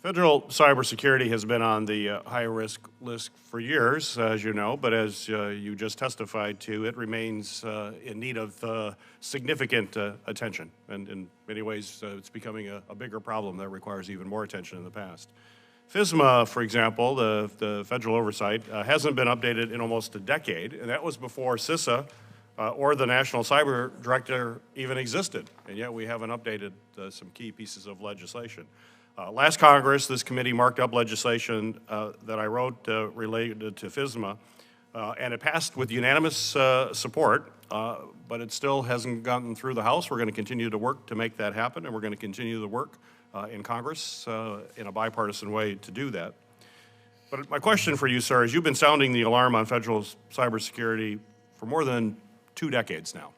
Federal cybersecurity has been on the high-risk list for years, as you know, but as you just testified to, it remains in need of significant attention. And in many ways, it's becoming a bigger problem that requires even more attention in the past. FISMA, for example, the federal oversight, hasn't been updated in almost a decade, and that was before CISA or the National Cyber Director even existed, and yet we haven't updated some key pieces of legislation. Last Congress, this committee marked up legislation that I wrote related to FISMA, and it passed with unanimous support, but it still hasn't gotten through the House. We're going to continue to work to make that happen, and we're going to continue to work in Congress in a bipartisan way to do that. But my question for you, sir, is you've been sounding the alarm on federal cybersecurity for more than 2 decades now.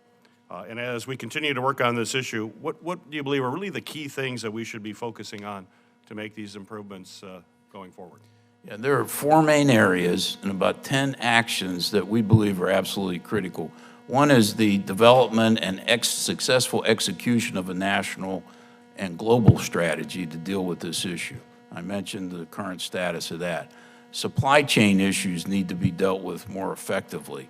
And as we continue to work on this issue, what do you believe are really the key things that we should be focusing on to make these improvements going forward? Yeah, there are 4 main areas and about 10 actions that we believe are absolutely critical. One is the development and successful execution of a national and global strategy to deal with this issue. I mentioned the current status of that. Supply chain issues need to be dealt with more effectively.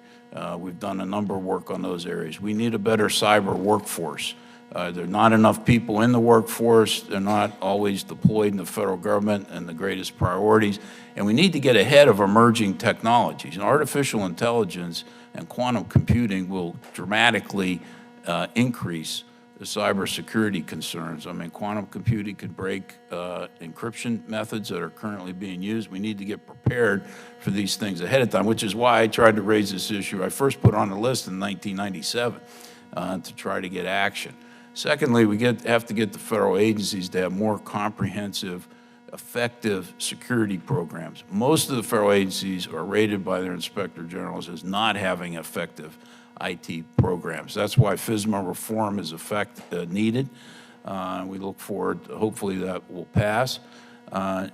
We've done a number of work on those areas. We need a better cyber workforce. There are not enough people in the workforce. They're not always deployed in the federal government and the greatest priorities. And we need to get ahead of emerging technologies. And artificial intelligence and quantum computing will dramatically increase the cybersecurity concerns. I mean, quantum computing could break encryption methods that are currently being used. We need to get prepared for these things ahead of time, which is why I tried to raise this issue. I first put on the list in 1997 to try to get action. Secondly, we have to get the federal agencies to have more comprehensive, effective security programs. Most of the federal agencies are rated by their inspector generals as not having effective IT programs. That's why FISMA reform is needed. We look forward, hopefully that will pass.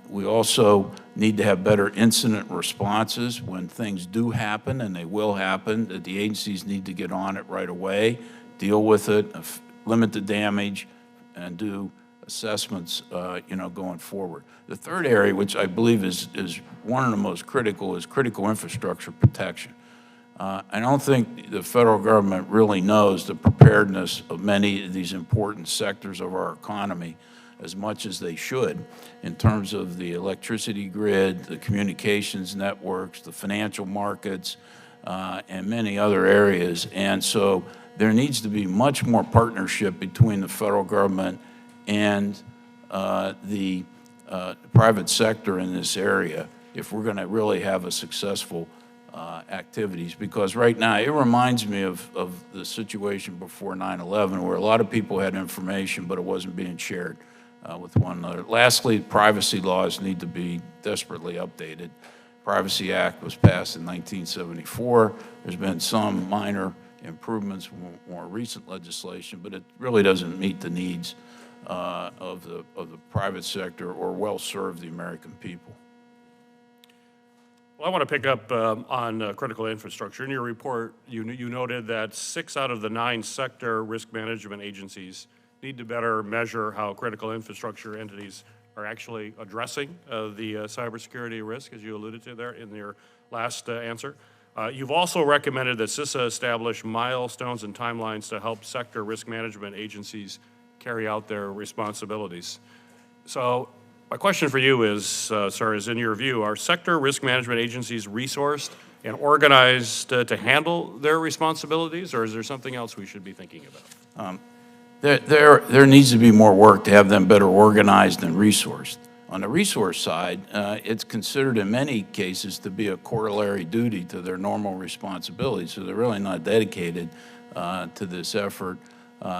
We also need to have better incident responses when things do happen, and they will happen, that the agencies need to get on it right away, deal with it, limit the damage, and do assessments going forward. The third area, which I believe is one of the most critical, is critical infrastructure protection. I don't think the federal government really knows the preparedness of many of these important sectors of our economy as much as they should in terms of the electricity grid, the communications networks, the financial markets, and many other areas. And so there needs to be much more partnership between the federal government and the private sector in this area if we're going to really have a successful activities, because right now it reminds me of the situation before 9/11 where a lot of people had information but it wasn't being shared with one another. Lastly, privacy laws need to be desperately updated. Privacy Act was passed in 1974. There's been some minor improvements, more recent legislation, but it really doesn't meet the needs of the private sector or well serve the American people. Well, I want to pick up on critical infrastructure. In your report, you noted that 6 out of the 9 sector risk management agencies need to better measure how critical infrastructure entities are actually addressing the cybersecurity risk, as you alluded to there in your last answer. You've also recommended that CISA establish milestones and timelines to help sector risk management agencies carry out their responsibilities. So my question for you is, sir, is in your view, are sector risk management agencies resourced and organized to handle their responsibilities, or is there something else we should be thinking about? There needs to be more work to have them better organized and resourced. On the resource side, it's considered in many cases to be a corollary duty to their normal responsibilities, so they're really not dedicated to this effort.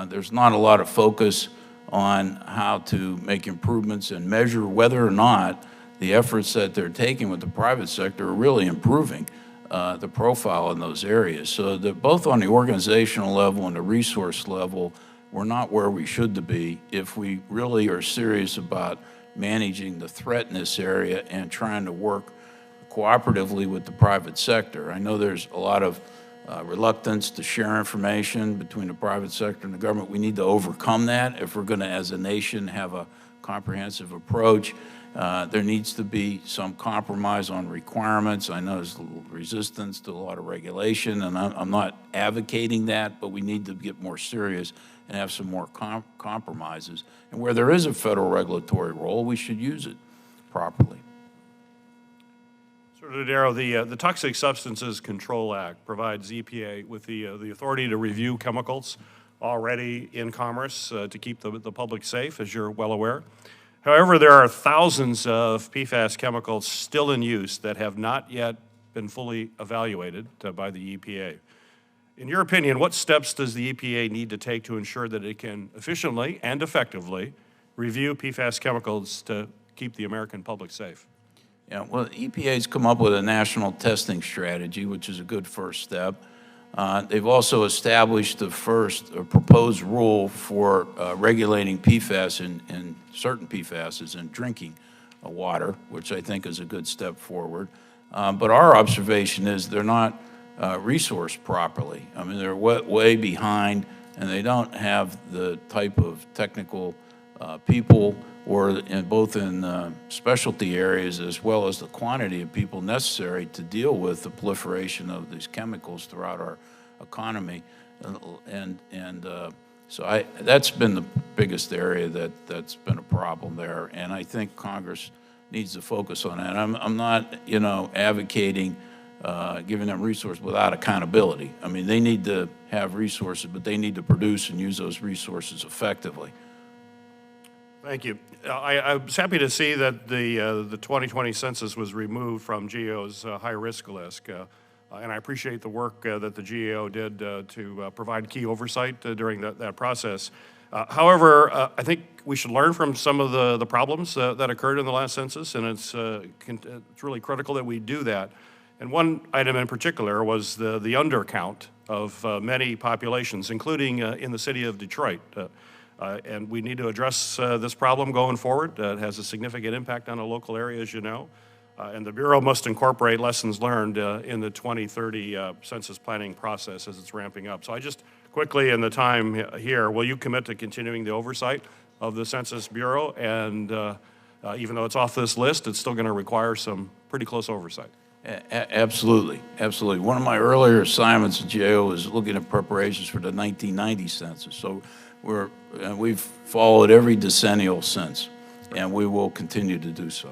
There's not a lot of focus on how to make improvements and measure whether or not the efforts that they're taking with the private sector are really improving the profile in those areas. So that both on the organizational level and the resource level, we're not where we should be if we really are serious about managing the threat in this area and trying to work cooperatively with the private sector. I know there's a lot of reluctance to share information between the private sector and the government. We need to overcome that if we're going to, as a nation, have a comprehensive approach. There needs to be some compromise on requirements. I know there's a little resistance to a lot of regulation, and I'm not advocating that, but we need to get more serious and have some more compromises. And where there is a federal regulatory role, we should use it properly. Sir Dodaro, the Toxic Substances Control Act provides EPA with the authority to review chemicals already in commerce to keep the public safe, as you're well aware. However, there are thousands of PFAS chemicals still in use that have not yet been fully evaluated by the EPA. In your opinion, what steps does the EPA need to take to ensure that it can efficiently and effectively review PFAS chemicals to keep the American public safe? Yeah, well, the EPA's come up with a national testing strategy, which is a good first step. They've also established the first proposed rule for regulating PFAS in certain PFAS in drinking water, which I think is a good step forward. But our observation is they're not resourced properly. I mean, they're way behind, and they don't have the type of technical people both in specialty areas as well as the quantity of people necessary to deal with the proliferation of these chemicals throughout our economy. So that's been the biggest area that's been a problem there, and I think Congress needs to focus on that. I'm not, advocating giving them resources without accountability. I mean, they need to have resources, but they need to produce and use those resources effectively. Thank you. I was happy to see that the 2020 census was removed from GAO's high-risk list, and I appreciate the work that the GAO did to provide key oversight during that process. However, I think we should learn from some of the problems that occurred in the last census, and it's really critical that we do that. And one item in particular was the undercount of many populations, including in the city of Detroit. And we need to address this problem going forward. It has a significant impact on a local area, as you know. And the Bureau must incorporate lessons learned in the 2030 census planning process as it's ramping up. So I just quickly, in the time here, will you commit to continuing the oversight of the Census Bureau? And even though it's off this list, it's still going to require some pretty close oversight. Absolutely, absolutely. One of my earlier assignments at GAO was looking at preparations for the 1990 census. So we've followed every decennial since, and we will continue to do so.